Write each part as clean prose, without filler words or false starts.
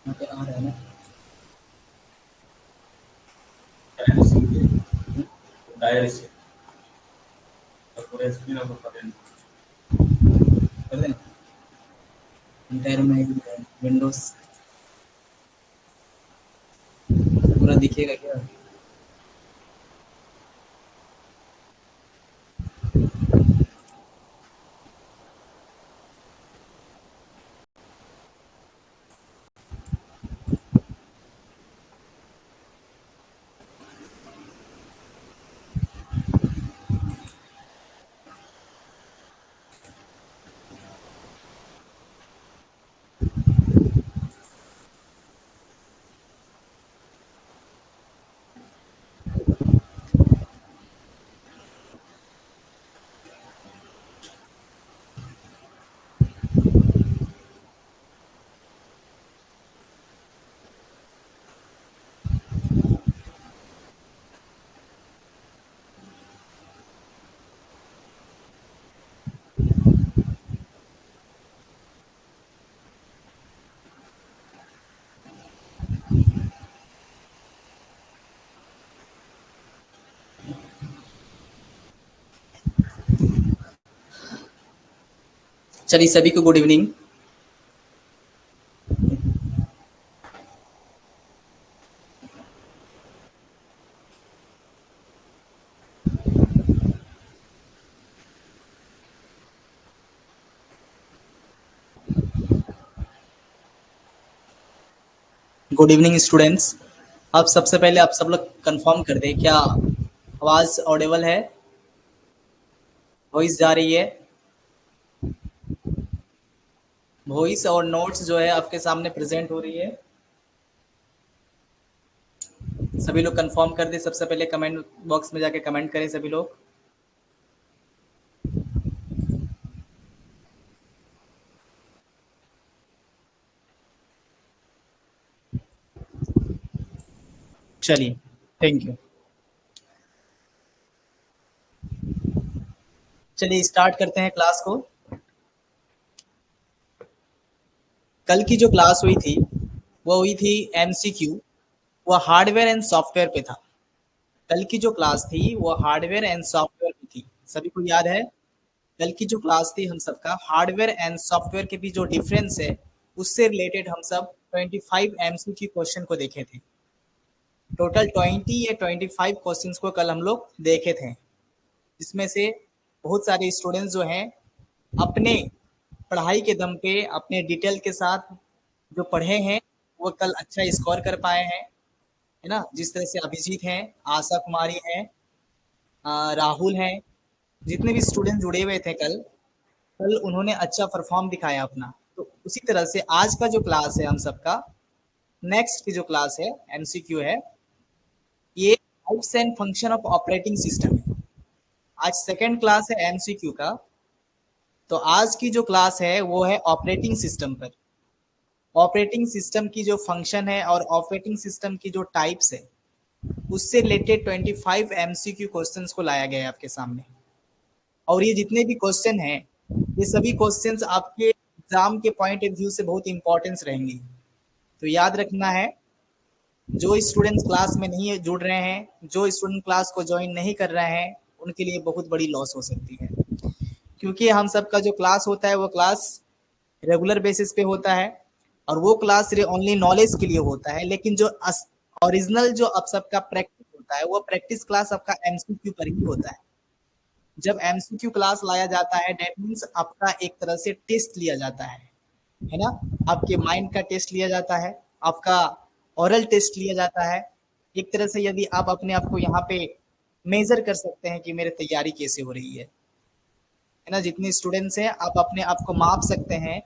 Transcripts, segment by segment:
यहाँ पे आ रहा है ना डायरी से और पूरे स्क्रीन आपको कर देना इंटायर में विंडोज पूरा दिखेगा क्या? चलिए सभी को good evening. Good evening students. अब सबसे पहले आप सब लोग कंफर्म कर दें, क्या आवाज ऑडिबल है? वॉइस जा रही है? वॉइस और नोट्स जो है आपके सामने प्रेजेंट हो रही है? सभी लोग कंफर्म कर दें। सबसे पहले कमेंट बॉक्स में जाके कमेंट करें सभी लोग। चलिए, थैंक यू। चलिए स्टार्ट करते हैं क्लास को। कल की जो क्लास हुई थी वो हुई थी एमसीक्यू। वो हार्डवेयर एंड सॉफ्टवेयर पे था। कल की जो क्लास थी वो हार्डवेयर एंड सॉफ्टवेयर पे थी। सभी को याद है? कल की जो क्लास थी हम सबका हार्डवेयर एंड सॉफ्टवेयर के बीच जो डिफरेंस है उससे रिलेटेड हम सब 25 एमसीक्यू क्वेश्चन को देखे थे। टोटल 20 या 25 क्वेश्चंस को कल हम लोग देखे थे, जिसमें से बहुत सारे स्टूडेंट्स जो हैं अपने पढ़ाई के दम पे अपने डिटेल के साथ जो पढ़े हैं वो कल अच्छा स्कोर कर पाए हैं, है ना। जिस तरह से अभिजीत हैं, आशा कुमारी हैं, राहुल हैं, जितने भी स्टूडेंट जुड़े हुए थे कल कल उन्होंने अच्छा परफॉर्म दिखाया अपना। तो उसी तरह से आज का जो क्लास है हम सबका नेक्स्ट की जो क्लास है एमसीक्यू है, ये types and function of operating system है। आज सेकंड क्लास है एमसीक्यू का। तो आज की जो क्लास है वो है ऑपरेटिंग सिस्टम पर। ऑपरेटिंग सिस्टम की जो फंक्शन है और ऑपरेटिंग सिस्टम की जो टाइप्स है उससे रिलेटेड 25 एमसीक्यू क्वेश्चंस को लाया गया है आपके सामने। और ये जितने भी क्वेश्चन हैं ये सभी क्वेश्चंस आपके एग्जाम के पॉइंट ऑफ व्यू से बहुत इंपॉर्टेंस रहेंगे। तो याद रखना है, जो स्टूडेंट्स क्लास में नहीं जुड़ रहे हैं, जो स्टूडेंट क्लास को ज्वाइन नहीं कर रहे हैं, उनके लिए बहुत बड़ी लॉस हो सकती है। क्योंकि हम सबका जो क्लास होता है वो क्लास रेगुलर बेसिस पे होता है और वो क्लास सिर्फ ओनली नॉलेज के लिए होता है। लेकिन जो ओरिजिनल जो आप सबका प्रैक्टिस होता है वो प्रैक्टिस क्लास आपका एमसीक्यू पर ही होता है। जब एमसीक्यू क्लास लाया जाता है डेट मीन्स आपका एक तरह से टेस्ट लिया जाता है ना। आपके माइंड का टेस्ट लिया जाता है, आपका ओरल टेस्ट लिया जाता है। एक तरह से यदि आप अपने आप को यहाँ पे मेजर कर सकते हैं कि मेरी तैयारी कैसे हो रही है ना। जितने स्टूडेंट्स हैं आप अपने आप को माप सकते हैं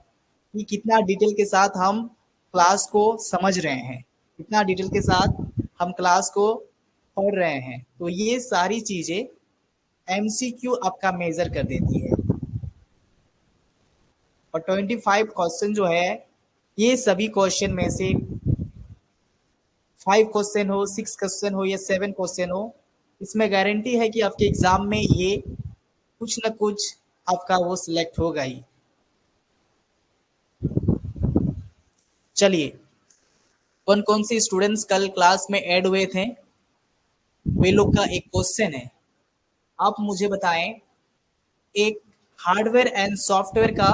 कि कितना डिटेल के साथ हम क्लास को समझ रहे हैं, कितना डिटेल के साथ हम क्लास को पढ़ रहे हैं। तो ये सारी चीजें एमसीक्यू आपका मेजर कर देती है। और 25 क्वेश्चन जो है ये सभी क्वेश्चन में से 5 क्वेश्चन हो, 6 क्वेश्चन हो या 7 क्वेश्चन हो, इसमें गारंटी है कि आपके एग्जाम में ये कुछ ना कुछ आपका वो सिलेक्ट होगा ही। चलिए, कौन कौन से स्टूडेंट्स कल क्लास में ऐड हुए थे, वे लोग का एक क्वेश्चन है। आप मुझे बताएं, एक हार्डवेयर एंड सॉफ्टवेयर का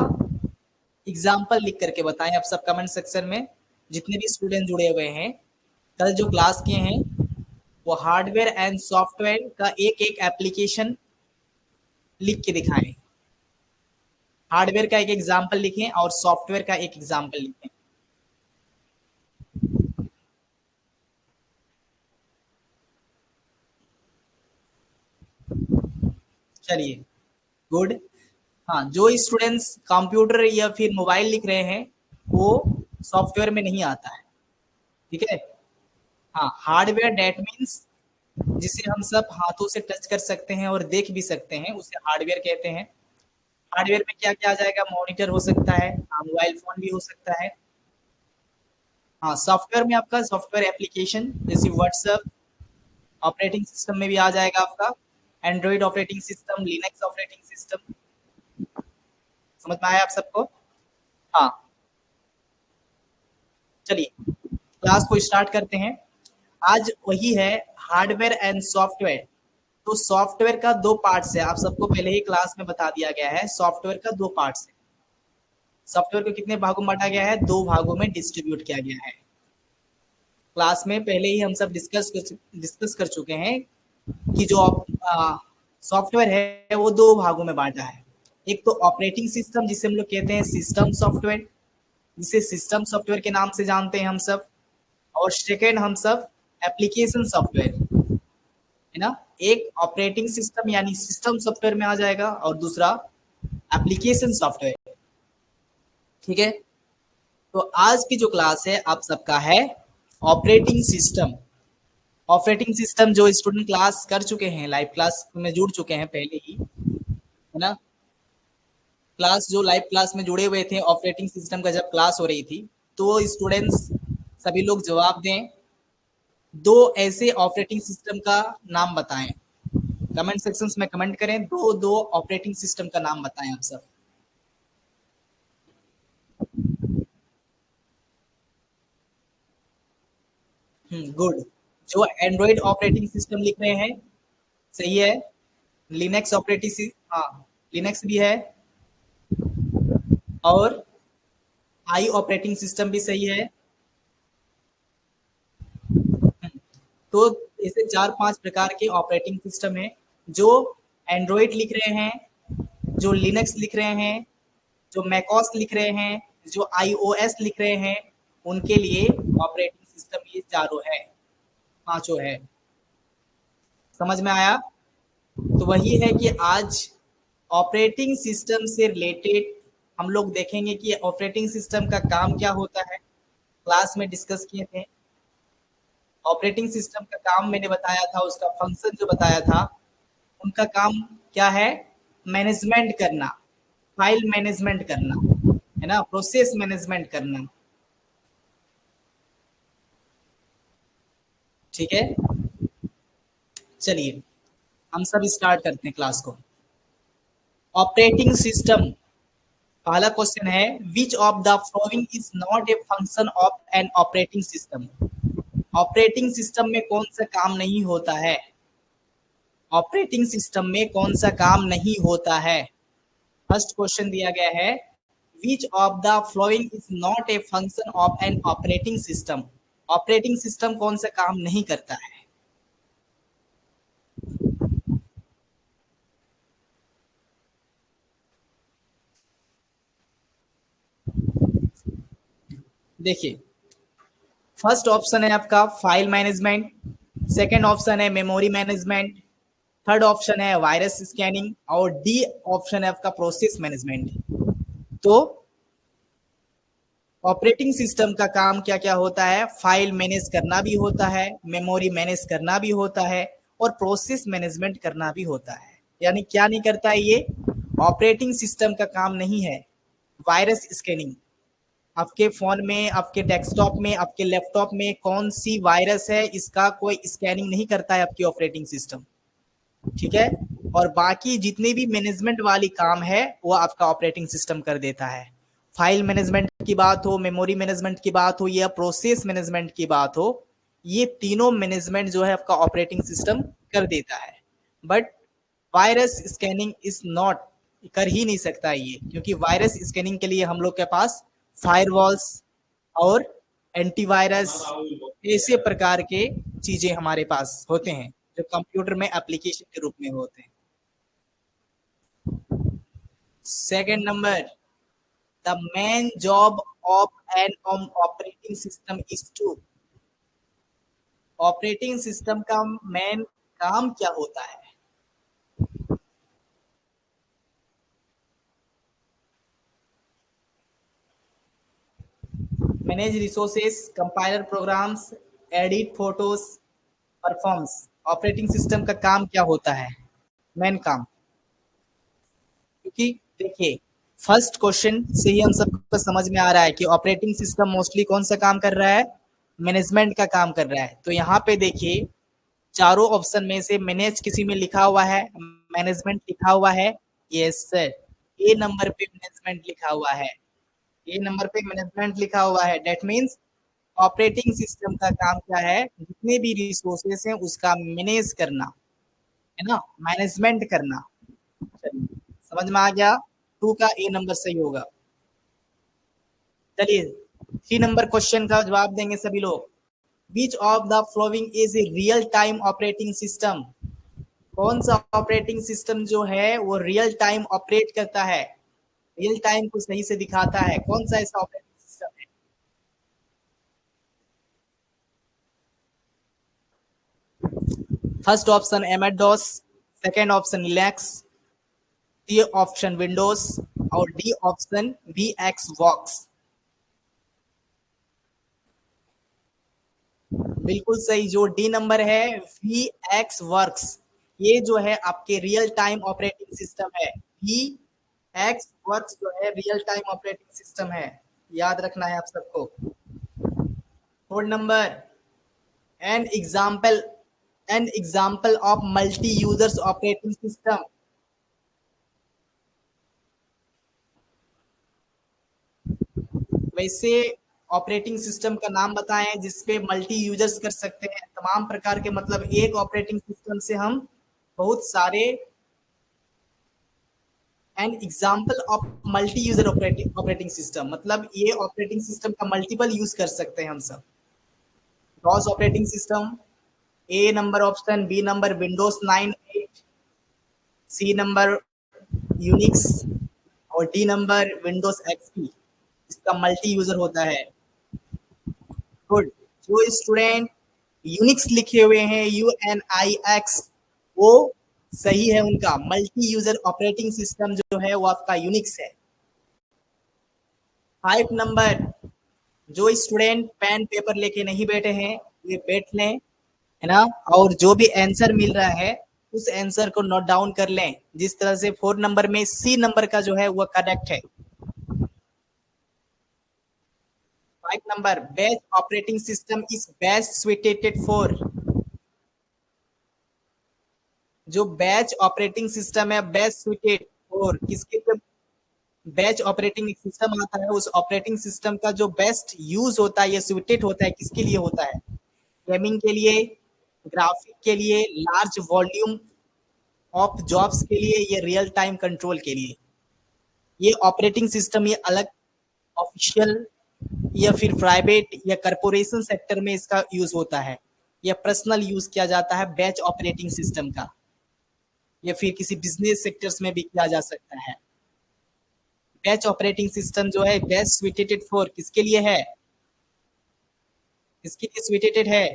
एग्जाम्पल लिख करके बताएं आप सब कमेंट सेक्शन में। जितने भी स्टूडेंट जुड़े हुए हैं, कल जो क्लास किए हैं, वो हार्डवेयर एंड सॉफ्टवेयर का एक एक एप्लीकेशन लिख के दिखाएं। हार्डवेयर का एक एग्जाम्पल लिखें और सॉफ्टवेयर का एक एग्जाम्पल लिखें। चलिए, गुड। हाँ, जो स्टूडेंट्स कंप्यूटर या फिर मोबाइल लिख रहे हैं, वो सॉफ्टवेयर में नहीं आता है। ठीक है। हाँ, हार्डवेयर डेट मीन्स जिसे हम सब हाथों से टच कर सकते हैं और देख भी सकते हैं, उसे हार्डवेयर कहते हैं। हार्डवेयर में क्या क्या आ जाएगा? मॉनिटर हो सकता है, हाँ, मोबाइल फोन भी हो सकता है। हाँ, सॉफ्टवेयर में आपका सॉफ्टवेयर एप्लीकेशन जैसे व्हाट्सएप, ऑपरेटिंग सिस्टम में भी आ जाएगा आपका Android operating system, Linux operating system. समझ में आया आप सबको? हाँ, चलिए क्लास को स्टार्ट करते हैं। आज वही है, हार्डवेयर एंड सॉफ्टवेयर। तो सॉफ्टवेयर का दो पार्ट्स है, आप सबको पहले ही क्लास में बता दिया गया है। सॉफ्टवेयर का दो पार्ट्स है। सॉफ्टवेयर को कितने भागों में बांटा गया है? दो भागों में डिस्ट्रीब्यूट किया गया है। क्लास में पहले ही हम सब डिस्कस कर चुके हैं कि जो सॉफ्टवेयर है वो दो भागों में बांटा है। एक तो ऑपरेटिंग सिस्टम, जिसे हम लोग कहते हैं सिस्टम सॉफ्टवेयर, जिसे सिस्टम सॉफ्टवेयर के नाम से जानते हैं हम सब। और सेकेंड हम सब एप्लीकेशन सॉफ्टवेयर, है ना। एक ऑपरेटिंग सिस्टम यानी सिस्टम सॉफ्टवेयर में आ जाएगा और दूसरा एप्लीकेशन सॉफ्टवेयर। ठीक है। तो आज की जो क्लास है आप सबका है ऑपरेटिंग सिस्टम। ऑपरेटिंग सिस्टम जो स्टूडेंट क्लास कर चुके हैं, लाइव क्लास में जुड़ चुके हैं पहले ही, है ना। क्लास जो लाइव क्लास में जुड़े हुए थे ऑपरेटिंग सिस्टम का, जब क्लास हो रही थी, तो स्टूडेंट्स सभी लोग जवाब दें। दो ऐसे ऑपरेटिंग सिस्टम का नाम बताएं। कमेंट सेक्शंस में कमेंट करें, दो दो ऑपरेटिंग सिस्टम का नाम बताएं आप सब। गुड। जो एंड्रॉइड ऑपरेटिंग सिस्टम लिख रहे हैं, सही है। लिनक्स हाँ, लिनक्स भी है। और आई ऑपरेटिंग सिस्टम भी सही है। तो ऐसे चार पांच प्रकार के ऑपरेटिंग सिस्टम है। जो एंड्रॉइड लिख रहे हैं, जो लिनक्स लिख रहे हैं, जो मैकओएस लिख रहे हैं, जो आईओएस लिख रहे हैं, उनके लिए ऑपरेटिंग सिस्टम ये चारों है, पांचों है। समझ में आया? तो वही है कि आज ऑपरेटिंग सिस्टम से रिलेटेड हम लोग देखेंगे कि ऑपरेटिंग सिस्टम का काम क्या होता है। क्लास में डिस्कस किए थे। ऑपरेटिंग सिस्टम का काम मैंने बताया था, उसका फंक्शन जो बताया था, उनका काम क्या है? मैनेजमेंट करना, फाइल मैनेजमेंट करना, है ना, प्रोसेस मैनेजमेंट करना। ठीक है। चलिए हम सब स्टार्ट करते हैं क्लास को। ऑपरेटिंग सिस्टम, पहला क्वेश्चन है, which of the following is not a function of an operating system. Operating system में कौन सा काम नहीं होता है? ऑपरेटिंग सिस्टम में कौन सा काम नहीं होता है? फर्स्ट क्वेश्चन दिया गया है, which of the following is not a function of an operating system. Operating system कौन सा काम नहीं करता है? देखिए, फर्स्ट ऑप्शन है आपका फाइल मैनेजमेंट, सेकंड ऑप्शन है मेमोरी मैनेजमेंट, थर्ड ऑप्शन है वायरस स्कैनिंग और डी ऑप्शन है आपका प्रोसेस मैनेजमेंट। तो ऑपरेटिंग सिस्टम का काम क्या क्या होता है? फाइल मैनेज करना भी होता है, मेमोरी मैनेज करना भी होता है और प्रोसेस मैनेजमेंट करना भी होता है। यानी क्या नहीं करता है ये? ऑपरेटिंग सिस्टम का काम नहीं है वायरस स्कैनिंग। आपके फोन में, आपके डेस्कटॉप में, आपके लैपटॉप में कौन सी वायरस है, इसका कोई स्कैनिंग नहीं करता है आपकी ऑपरेटिंग सिस्टम। ठीक है। और बाकी जितने भी मैनेजमेंट वाली काम है वो आपका ऑपरेटिंग सिस्टम कर देता है। फाइल मैनेजमेंट की बात हो, मेमोरी मैनेजमेंट की बात हो या प्रोसेस मैनेजमेंट की बात हो, ये तीनों मैनेजमेंट जो है आपका ऑपरेटिंग सिस्टम कर देता है। But virus scanning is not, कर ही नहीं सकता ये, क्योंकि वायरस स्कैनिंग के लिए हम लोग के पास फायरवॉल्स और एंटीवायरस ऐसे प्रकार के चीजें हमारे पास होते हैं जो कंप्यूटर में एप्लीकेशन के रूप में होते हैं। Second number, the main job of an operating system is to, operating system का मेन काम क्या होता है? Manage resources, compiler programs, edit photos, performs. Operating system का काम क्या होता है, मेन काम? क्योंकि देखिए, फर्स्ट क्वेश्चन से ही हम सबको समझ में आ रहा है कि ऑपरेटिंग सिस्टम मोस्टली कौन सा काम कर रहा है, मैनेजमेंट का काम कर रहा है। तो यहाँ पे देखिए, चारों ऑप्शन में से मैनेज किसी में लिखा हुआ है, मैनेजमेंट लिखा हुआ है, यस सर। ए नंबर पे मैनेजमेंट लिखा हुआ है, ए नंबर पे मैनेजमेंट लिखा हुआ है। डेट मीन्स ऑपरेटिंग सिस्टम का काम क्या है, जितने भी रिसोर्सेस हैं उसका मैनेज करना, है ना, मैनेजमेंट करना। चलिए, समझ में आ गया, टू का ए नंबर सही होगा। चलिए, 3 नंबर क्वेश्चन का जवाब देंगे सभी लोग। विच of the following is a real time operating system? कौन सा ऑपरेटिंग सिस्टम जो है वो रियल टाइम ऑपरेट करता है, रियल टाइम को सही से दिखाता है? कौन सा ऐसा ऑपरेटिंग सिस्टम है? First option M S DOS, second option Linux, C option Windows और D option V X Works. बिल्कुल सही, जो डी नंबर है वी एक्स वर्क्स, ये जो है आपके रियल टाइम ऑपरेटिंग सिस्टम है। वी एक्स वर्क्स जो है रियल टाइम ऑपरेटिंग सिस्टम है, याद रखना है आप सबको। 4 number, an example, N example of multi users operating system. वैसे ऑपरेटिंग सिस्टम का नाम बताएं जिसपे मल्टी यूजर्स कर सकते हैं, तमाम प्रकार के, मतलब एक ऑपरेटिंग सिस्टम से हम बहुत सारे, an example of multi user operating system, मतलब ये ऑपरेटिंग सिस्टम का मल्टीपल यूज कर सकते हैं हम सब। DOS operating system, A number option, B number Windows 9 8, C number Unix और डी नंबर विंडोज एक्सपी, इसका मल्टी यूजर होता है। गुड, जो स्टूडेंट यूनिक्स लिखे हुए हैं UNIX, वो सही है, उनका मल्टी यूजर ऑपरेटिंग सिस्टम जो है वो आपका यूनिक्स है। 5 नंबर, जो स्टूडेंट पेन पेपर लेके नहीं बैठे हैं वे बैठ लें, है ना, और जो भी आंसर मिल रहा है उस आंसर को नोट डाउन कर लें, जिस तरह से 4 नंबर में सी नंबर का जो है वो करेक्ट है। 5 number, best operating system is best suited for, जो बैच ऑपरेटिंग सिस्टम है बेस्ट सुटेड फॉर किसके लिए? बैच ऑपरेटिंग सिस्टम आता है, उस ऑपरेटिंग सिस्टम का जो बेस्ट यूज होता है, ये सुटेड होता है, किसके लिए होता है? गेमिंग के लिए, ग्राफिक के लिए, लार्ज वॉल्यूम ऑफ जॉब्स के लिए, ये रियल टाइम कंट्रोल के लिए। ये ऑपरेटिंग सिस्टम ये अलग ऑफिशियल या फिर प्राइवेट या कॉरपोरेशन सेक्टर में इसका यूज होता है, या पर्सनल यूज किया जाता है बैच ऑपरेटिंग सिस्टम का, या फिर किसी बिजनेस सेक्टर्स में भी किया जा सकता है। बैच ऑपरेटिंग सिस्टम जो है बेस्ट सुटेड फॉर किसके लिए है? किसके लिए सुटेड है?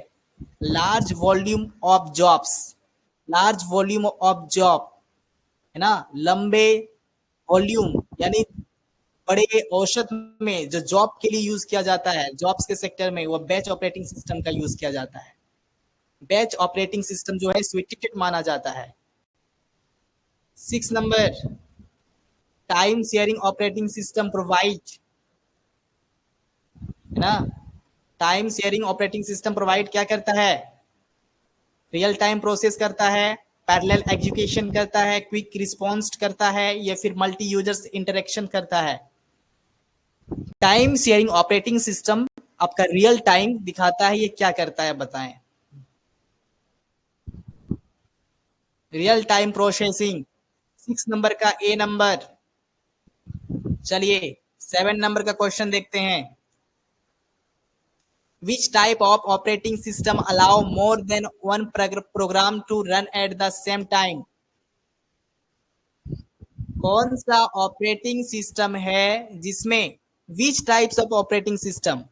Large volume of jobs, large volume of job, है ना, लंबे वॉल्यूम, यानी बड़े औसत में जो जॉब के लिए यूज किया जाता है, जॉब्स के सेक्टर में, वो बैच ऑपरेटिंग सिस्टम का यूज किया जाता है। बैच ऑपरेटिंग सिस्टम जो है स्वीटेड माना जाता है। 6 number, time sharing operating system provide, है ना, time sharing operating system provide क्या करता है? रियल टाइम प्रोसेस करता है, पैरेलल एग्जीक्यूशन करता है, क्विक रिस्पॉन्स करता है, या फिर मल्टी यूजर्स इंटरेक्शन करता है? टाइम शेयरिंग ऑपरेटिंग सिस्टम आपका रियल टाइम दिखाता है, ये क्या करता है बताएं? Real time processing. 6 नंबर का ए नंबर। चलिए 7 नंबर का क्वेश्चन देखते हैं। Which type of operating system allow more than one program to run at the same time? कौन सा ऑपरेटिंग सिस्टम है जिसमें which types of operating system,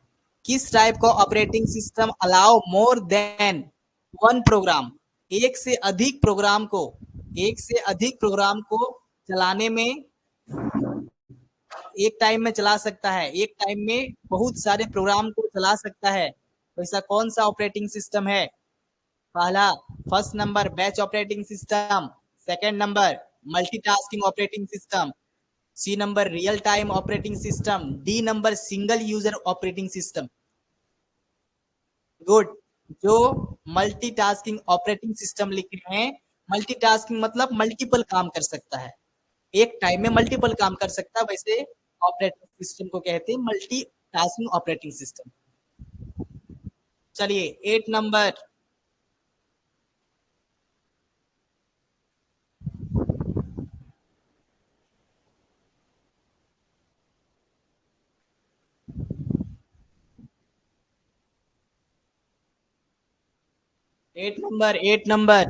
किस टाइप का operating system allow more than one program, एक से अधिक programme को, एक से अधिक प्रोग्राम को चलाने में, एक टाइम में चला सकता है, एक टाइम में बहुत सारे प्रोग्राम को चला सकता है, तो ऐसा कौन सा ऑपरेटिंग सिस्टम है? पहला, first number batch operating system, second number multitasking operating system, C number real time operating system, D number single user operating system. Good. जो मल्टीटास्किंग ऑपरेटिंग सिस्टम लिख रहे हैं, मल्टीटास्किंग मतलब मल्टीपल काम कर सकता है, एक टाइम में मल्टीपल काम कर सकता है, वैसे ऑपरेटिंग सिस्टम को कहते हैं मल्टीटास्किंग ऑपरेटिंग सिस्टम। चलिए 8 number. 8 number, 8 number.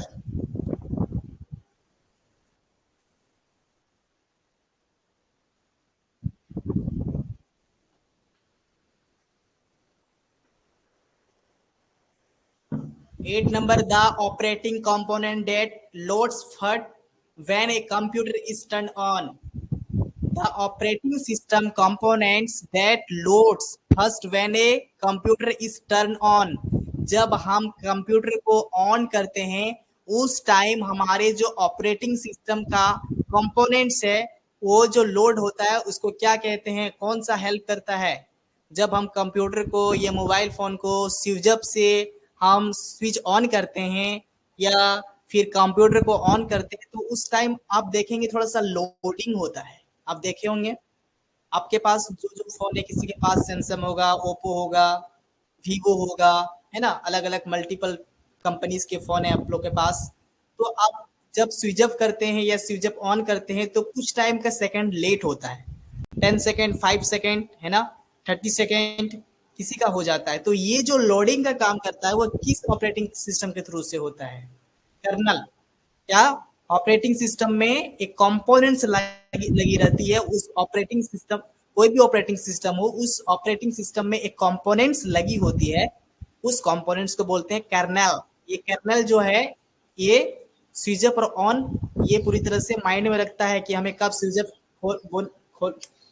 8 number, the operating component that loads first when a computer is turned on. The operating system components that loads first when a computer is turned on. जब हम computer को on करते हैं उस time हमारे जो operating system का components है वो जो लोड होता है उसको क्या कहते हैं, कौन सा हेल्प करता है? जब हम कंप्यूटर को या मोबाइल फोन को स्विच अप से हम स्विच ऑन करते हैं या फिर कंप्यूटर को ऑन करते हैं तो उस टाइम आप देखेंगे थोड़ा सा लोडिंग होता है। आप देखे होंगे आपके पास जो जो फोन है, किसी के पास सैमसंग होगा, ओप्पो होगा, वीवो होगा, है ना, अलग अलग मल्टीपल कंपनीज के फोन है आप लोग के पास। तो आप जब स्विच ऑफ करते हैं या स्विच ऑफ ऑन करते हैं तो कुछ टाइम का सेकंड लेट होता है, 10 सेकेंड, 5 सेकेंड, है ना, 30 सेकेंड किसी का हो जाता है। तो ये जो लोडिंग का काम करता है वो किस ऑपरेटिंग सिस्टम के थ्रू से होता है? कर्नल। क्या? ऑपरेटिंग सिस्टम में एक कंपोनेंट्स लगी रहती है उस ऑपरेटिंग सिस्टम, कोई भी ऑपरेटिंग सिस्टम हो उस ऑपरेटिंग सिस्टम में एक कंपोनेंट्स लगी होती है, उस कंपोनेंट्स को बोलते हैं कर्नेल। ये कर्नेल जो है ये स्विच ऑफ और ऑन ये पूरी तरह से माइंड में रखता है कि हमें कब स्विच ऑफ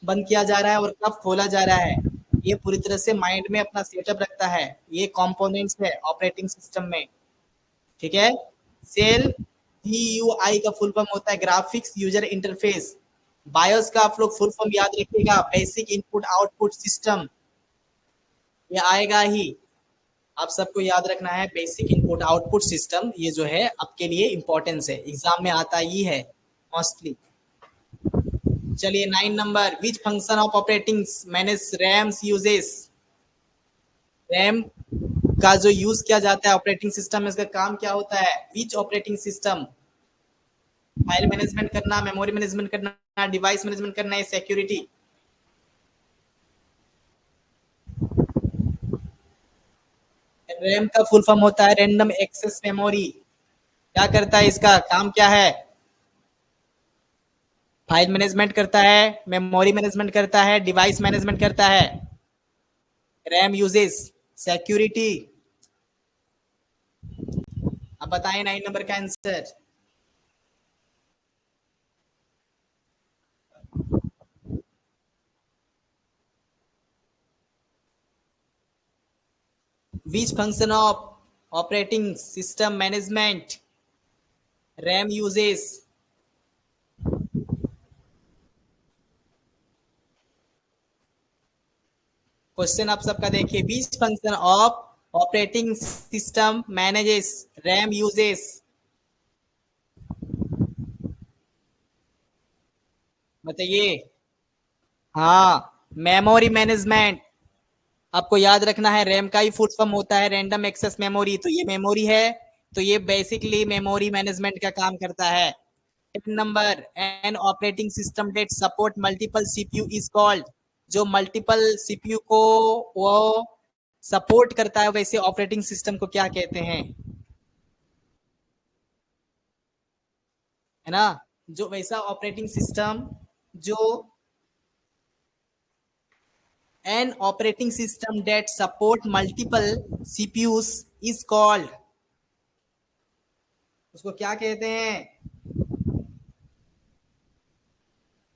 बंद किया जा रहा है और कब खोला जा रहा है, ये पूरी तरह से माइंड में अपना सेटअप रखता है। ये कंपोनेंट्स है ऑपरेटिंग सिस्टम में। ठीक है। सेल GUI का फुल फॉर्म होता है ग्राफिक्स यूजर इंटरफेस। बायोस का आप लोग फुल फॉर्म याद रखिएगा, बेसिक इनपुट आउटपुट सिस्टम, ये आएगा ही। आप सबको याद रखना है बेसिक इनपुट आउटपुट सिस्टम, ये जो है आपके लिए इंपॉर्टेंस है, एग्जाम में आता ही है मोस्टली। चलिए 9 number, which function of operating manage RAMs uses. RAM का जो यूज किया जाता है ऑपरेटिंग सिस्टम में, इसका काम क्या होता है? विच ऑपरेटिंग सिस्टम, फाइल मैनेजमेंट करना, मेमोरी मैनेजमेंट करना, डिवाइस मैनेजमेंट करना, है सिक्योरिटी। रैम का फुल फॉर्म होता है रैंडम एक्सेस मेमोरी। क्या करता है, इसका काम क्या है? फाइल मैनेजमेंट करता है, मेमोरी मैनेजमेंट करता है, डिवाइस मैनेजमेंट करता है। RAM uses, security. अब बताएं 9 नंबर का answer. Which function of operating system management RAM uses. Question आप सबका देखिए, which function of operating system manages RAM uses. बताइए। हाँ, मेमोरी मैनेजमेंट, आपको याद रखना है रैम का ही फुल फॉर्म होता है रैंडम एक्सेस मेमोरी, तो ये मेमोरी है, तो ये बेसिकली मेमोरी मैनेजमेंट का काम करता है। Number, an operating system that support multiple CPU is called, जो मल्टीपल सीपीयू को वो सपोर्ट करता है वैसे ऑपरेटिंग सिस्टम को क्या कहते हैं, है ना, जो वैसा ऑपरेटिंग सिस्टम जो an operating system that support multiple CPUs is called, उसको क्या कहते हैं,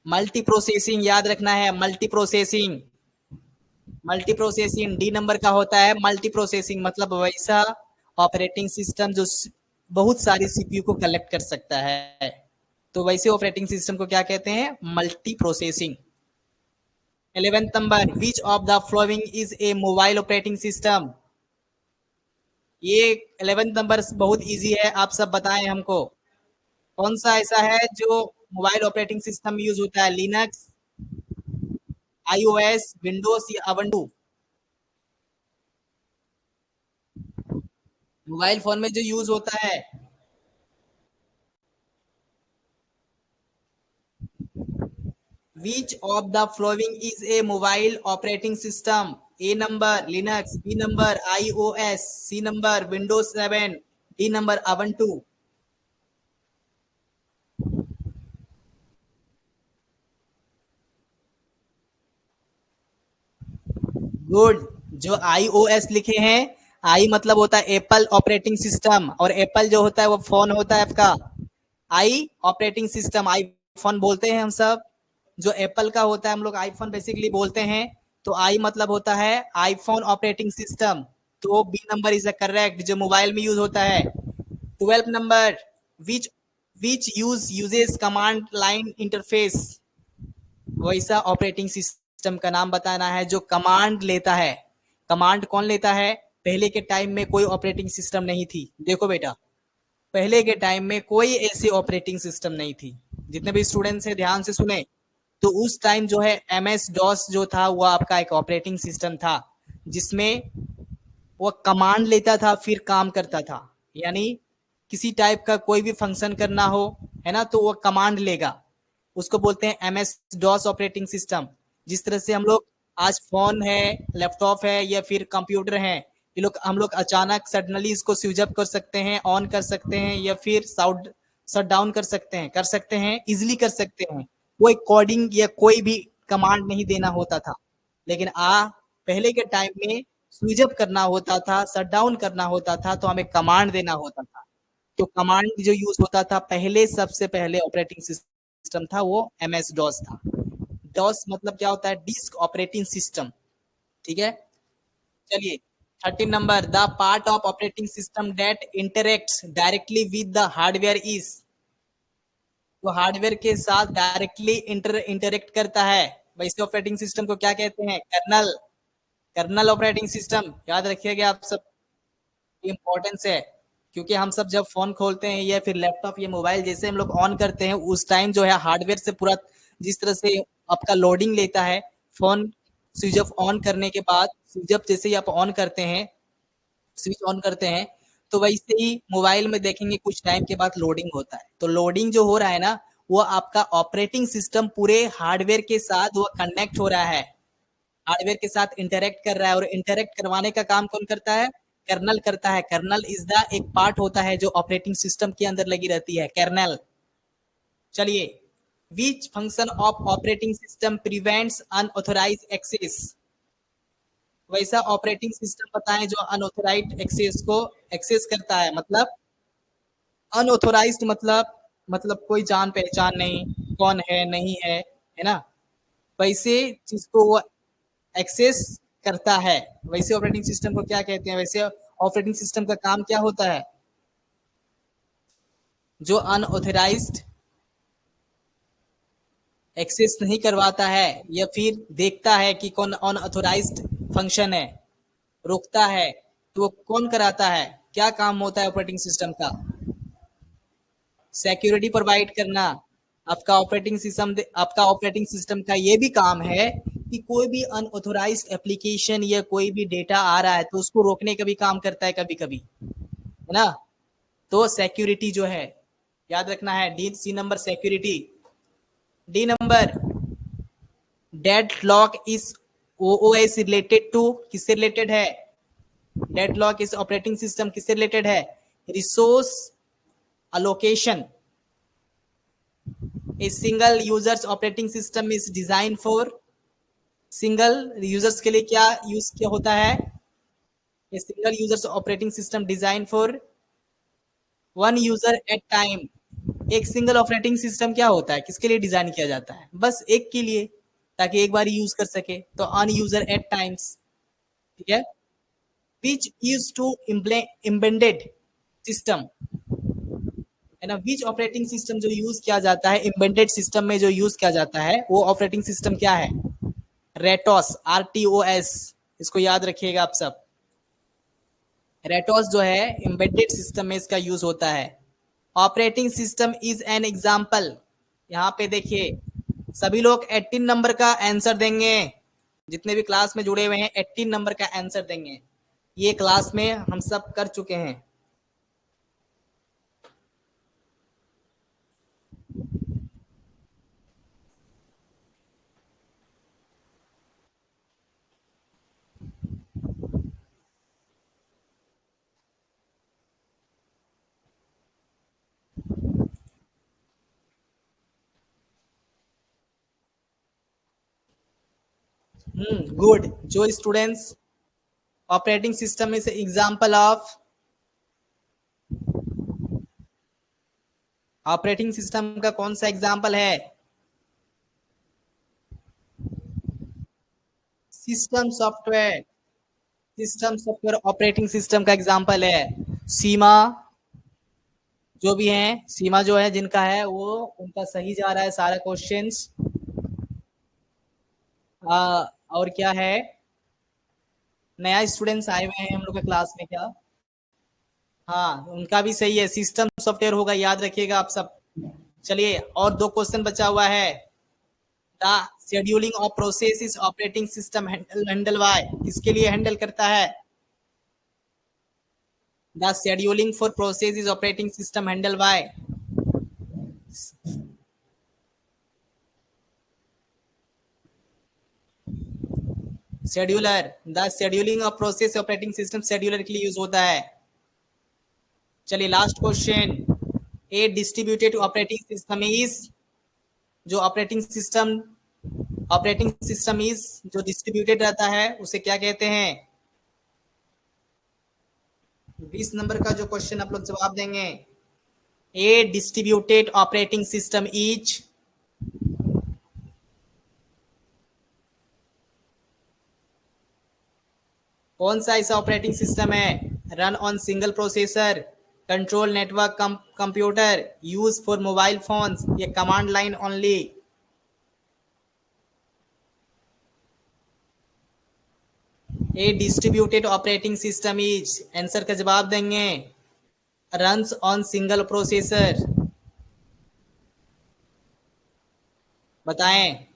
मल्टी प्रोसेसिंग, याद रखना है multi processing. Multi processing D number का होता है, मल्टी प्रोसेसिंग मतलब वैसा ऑपरेटिंग सिस्टम जो बहुत सारी सीपीयू को कलेक्ट कर सकता है, तो वैसे ऑपरेटिंग सिस्टम को क्या कहते हैं, multi processing. 11th number, which of the following is a mobile operating system, ये 11th नंबर बहुत इजी है, आप सब बताएं हमको, कौन सा ऐसा है जो मोबाइल ऑपरेटिंग सिस्टम में यूज होता है, लिनक्स, आईओएस, विंडोज या अवंडू, मोबाइल फोन में जो यूज होता है। Which of the following is a mobile operating system, A number Linux, B number iOS, C number Windows 7, D number Ubuntu. Good, जो iOS लिखे हैं, आई मतलब होता है एप्पल ऑपरेटिंग सिस्टम, और एप्पल जो होता है वो फोन होता है आपका, आई ऑपरेटिंग सिस्टम, आईफोन बोलते हैं हम सब, जो एप्पल का होता है हम लोग आईफोन बेसिकली बोलते हैं, तो आई मतलब होता है आईफोन ऑपरेटिंग सिस्टम, तो B number is the correct, जो मोबाइल में यूज होता है। 12 number, which which uses command line interface, वैसा ऑपरेटिंग सिस्टम का नाम बताना है जो कमांड लेता है। कमांड कौन लेता है, पहले के टाइम में कोई ऑपरेटिंग सिस्टम नहीं थी, देखो बेटा, पहले के टाइम में कोई ऐसी ऑपरेटिंग सिस्टम नहीं थी, जितने भी स्टूडेंट्स हैं ध्यान से सुने, तो उस टाइम जो है एम एस डॉस जो था वो आपका एक ऑपरेटिंग सिस्टम था, जिसमें वो कमांड लेता था फिर काम करता था, यानी किसी टाइप का कोई भी फंक्शन करना हो, है ना, तो वो कमांड लेगा, उसको बोलते हैं M S DOS operating system. जिस तरह से हम लोग आज फोन है, लैपटॉप है या फिर कंप्यूटर है, ये लोग हम लोग अचानक सडनली इसको स्विच अप कर सकते हैं, ऑन कर सकते हैं या फिर साउंड शट डाउन कर सकते हैं, इजिली कर सकते हैं, कोई कोडिंग या कोई भी कमांड नहीं देना होता था। लेकिन पहले के टाइम में स्विच अप करना होता था, शट डाउन करना होता था, तो हमें कमांड देना होता था, तो कमांड जो यूज होता था पहले, सबसे पहले ऑपरेटिंग सिस्टम था वो एम एस डॉस था। डॉस मतलब क्या होता है, डिस्क ऑपरेटिंग सिस्टम, ठीक है। चलिए 13 number, the part of operating system that interacts directly with the hardware is, वो हार्डवेयर के साथ डायरेक्टली इंटरेक्ट करता है, वैसे ऑपरेटिंग सिस्टम को क्या कहते हैं, कर्नल। कर्नल ऑपरेटिंग सिस्टम याद रखिएगा आप सब, इम्पोर्टेंस है, क्योंकि हम सब जब फोन खोलते हैं या फिर लैपटॉप या मोबाइल जैसे हम लोग ऑन करते हैं, उस टाइम जो है हार्डवेयर से पूरा जिस तरह से आपका लोडिंग लेता है, फोन स्विच ऑफ ऑन करने के बाद, स्विच ऑफ जैसे ही आप ऑन करते हैं, स्विच ऑन करते हैं, तो वैसे ही मोबाइल में देखेंगे कुछ टाइम के बाद लोडिंग होता है, तो लोडिंग जो हो रहा है ना, वो आपका ऑपरेटिंग सिस्टम पूरे हार्डवेयर के साथ वो कनेक्ट हो रहा है, हार्डवेयर के साथ इंटरेक्ट कर रहा है, और इंटरेक्ट करवाने का काम कौन करता है, कर्नल करता है। कर्नल इज द एक पार्ट होता है जो ऑपरेटिंग सिस्टम के अंदर लगी रहती है, कर्नल। चलिए, which function of operating system prevents unauthorised access, वैसा ऑपरेटिंग सिस्टम बताएं जो अनऑथोराइज एक्सेस को एक्सेस करता है, मतलब अनऑथोराइज्ड मतलब कोई जान पहचान नहीं, कौन है नहीं है ना, वैसे चीज को वो एक्सेस करता है, वैसे ऑपरेटिंग सिस्टम को क्या कहते हैं, वैसे ऑपरेटिंग सिस्टम का काम क्या होता है, जो अनऑथराइज्ड एक्सेस नहीं करवाता है या फिर देखता है कि कौन अनऑथराइज्ड फंक्शन है, रोकता है, तो वो कौन कराता है, क्या काम होता है ऑपरेटिंग सिस्टम का, सिक्योरिटी प्रोवाइड करना। आपका ऑपरेटिंग सिस्टम का ये भी काम है कि कोई भी अनऑथोराइज्ड एप्लीकेशन या कोई भी डेटा आ रहा है तो उसको रोकने का भी काम करता है कभी कभी, है ना। तो सिक्योरिटी जो है, याद रखना है, D C number security. D number, deadlock is OOS related to, किससे रिलेटेड है? डेडलॉक इज ऑपरेटिंग सिस्टम किससे रिलेटेड है? Resource allocation. A single users operating system is design for, single users के लिए क्या यूज किया होता है? A single users operating system design for one user at time. एक सिंगल ऑपरेटिंग सिस्टम क्या होता है, किसके लिए डिजाइन किया जाता है? बस एक के लिए, ताकि एक बार यूज कर सके, तो अन यूजर एट टाइम्स। ठीक है। Which use to embedded system, है ना। विच ऑपरेटिंग सिस्टम जो यूज किया जाता है इम्बेडेड सिस्टम में, जो यूज किया जाता है वो ऑपरेटिंग सिस्टम क्या है? रेटोस, RTOS। इसको याद रखिएगा आप सब। रेटोस जो है एम्बेडेड सिस्टम में इसका यूज होता है। Operating system is an example. यहाँ पे देखिए सभी लोग 18 नंबर का आंसर देंगे, जितने भी क्लास में जुड़े हुए हैं 18 नंबर का आंसर देंगे। ये क्लास में हम सब कर चुके हैं। गुड। जो students, operating system is example of, operating system का कौन सा एग्जाम्पल है? System software. System software operating system का एग्जाम्पल है। सीमा जो भी है, सीमा जो है जिनका है वो उनका सही जा रहा है सारा क्वेश्चंस। और क्या है, नया स्टूडेंट्स आए हुए हैं हम लोग के क्लास में क्या? हाँ, उनका भी सही है, सिस्टम सॉफ्टवेयर होगा, याद रखिएगा आप सब। चलिए और दो क्वेश्चन बचा हुआ है। The scheduling of process is operating system handle bye, किसके लिए हैंडल करता है? The scheduling for process is operating system handle bye scheduler. The scheduling of process operating system scheduler के लिए यूज होता है। चलिए last question. A distributed operating system is, जो ऑपरेटिंग सिस्टम इज जो डिस्ट्रीब्यूटेड रहता है उसे क्या कहते हैं? 20 नंबर का जो क्वेश्चन आप लोग जवाब देंगे। A distributed operating system is, कौन सा ऐसा ऑपरेटिंग सिस्टम है? Run on single processor, control network computer, use for mobile phones, ये command line only. A distributed operating system is, answer का जवाब देंगे, रन्स ऑन सिंगल प्रोसेसर। बताएं।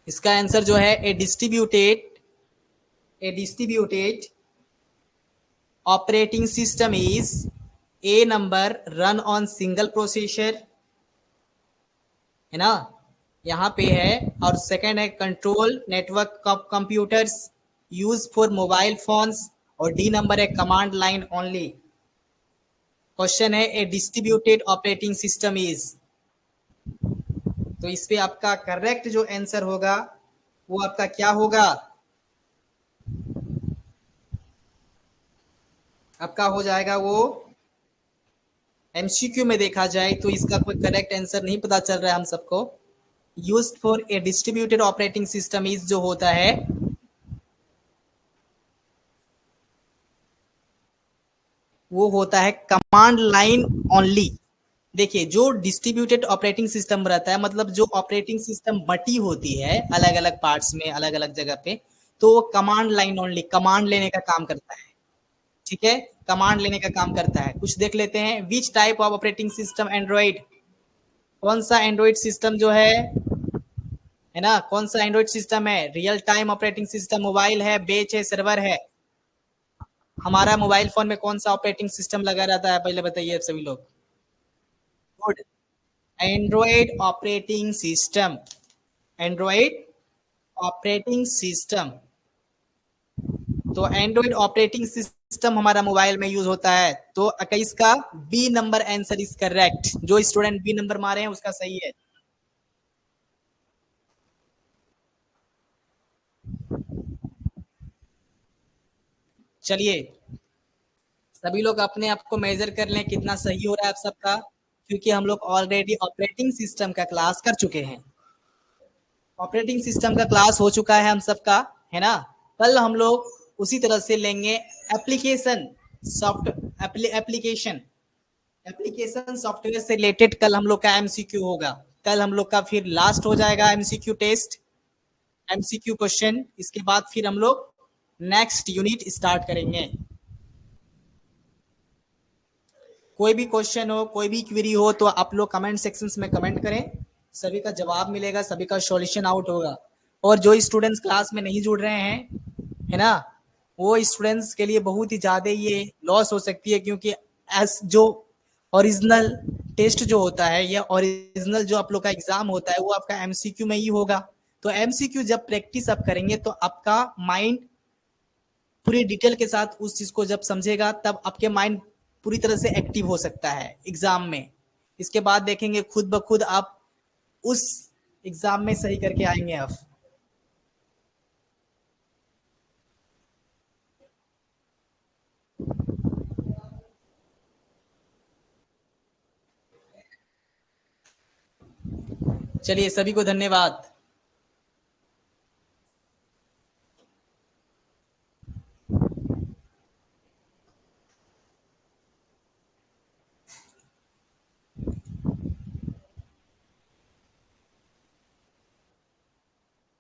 इसका आंसर जो है a distributed operating system is, A number, run on single processor, है ना, यहाँ पे है। और सेकंड है control network computers, use for mobile phones, और डी नंबर है कमांड लाइन ओनली। क्वेश्चन है a distributed operating system is, तो इस पे आपका करेक्ट जो आंसर होगा वो आपका क्या होगा? आपका हो जाएगा वो, एमसीक्यू में देखा जाए तो इसका कोई करेक्ट आंसर नहीं पता चल रहा है हम सबको। Used for a distributed operating system is जो होता है वो होता है कमांड लाइन ओनली। देखिए जो डिस्ट्रीब्यूटेड ऑपरेटिंग सिस्टम रहता है, मतलब जो ऑपरेटिंग सिस्टम बटी होती है अलग अलग पार्ट्स में, अलग अलग जगह पे, तो वो कमांड लाइन ओनली, कमांड लेने का काम करता है। ठीक है, कमांड लेने का काम करता है। कुछ देख लेते हैं। Which type of operating system Android, कौन सा एंड्रॉइड सिस्टम जो है है ना? कौन सा एंड्रॉइड सिस्टम है? Real time operating system. Mobile है, बेच है, सर्वर है? हमारा मोबाइल फोन में कौन सा ऑपरेटिंग सिस्टम लगा रहता है, पहले बताइए सभी लोग। Good. Android operating system. Android operating system. तो एंड्रॉइड ऑपरेटिंग सिस्टम हमारा मोबाइल में यूज होता है। तो 21 का B number answer is correct. जो स्टूडेंट बी नंबर मारे हैं उसका सही है। चलिए, सभी लोग अपने आप को मेजर कर लें कितना सही हो रहा है आप सबका, क्योंकि हम लोग ऑलरेडी ऑपरेटिंग सिस्टम का क्लास कर चुके हैं। ऑपरेटिंग सिस्टम का क्लास हो चुका है हम सबका, है ना? कल हम लोग उसी तरह से लेंगे application soft application application software से रिलेटेड। कल हम लोग का एमसीक्यू होगा। कल हम लोग का फिर लास्ट हो जाएगा एमसीक्यू टेस्ट, एमसीक्यू क्वेश्चन। इसके बाद फिर हम लोग नेक्स्ट यूनिट स्टार्ट करेंगे। कोई भी क्वेश्चन हो, कोई भी क्वेरी हो, तो आप लोग कमेंट सेक्शंस में कमेंट करें। सभी का जवाब मिलेगा, सभी का सॉल्यूशन आउट होगा। और जो स्टूडेंट्स क्लास में नहीं जुड़ रहे हैं, है ना, वो स्टूडेंट्स के लिए बहुत ही ज़्यादा ये लॉस हो सकती है, क्योंकि एस जो ओरिजिनल टेस्ट जो होता है या ओरिजिनल जो आप लोग का एग्जाम होता है वो आपका एमसीक्यू में ही होगा। तो एमसीक्यू जब प्रैक्टिस आप करेंगे तो आपका माइंड पूरी डिटेल के साथ उस चीज को जब समझेगा, तब आपके माइंड पूरी तरह से एक्टिव हो सकता है एग्जाम में। इसके बाद देखेंगे खुद ब खुद आप उस एग्जाम में सही करके आएंगे आप। चलिए, सभी को धन्यवाद।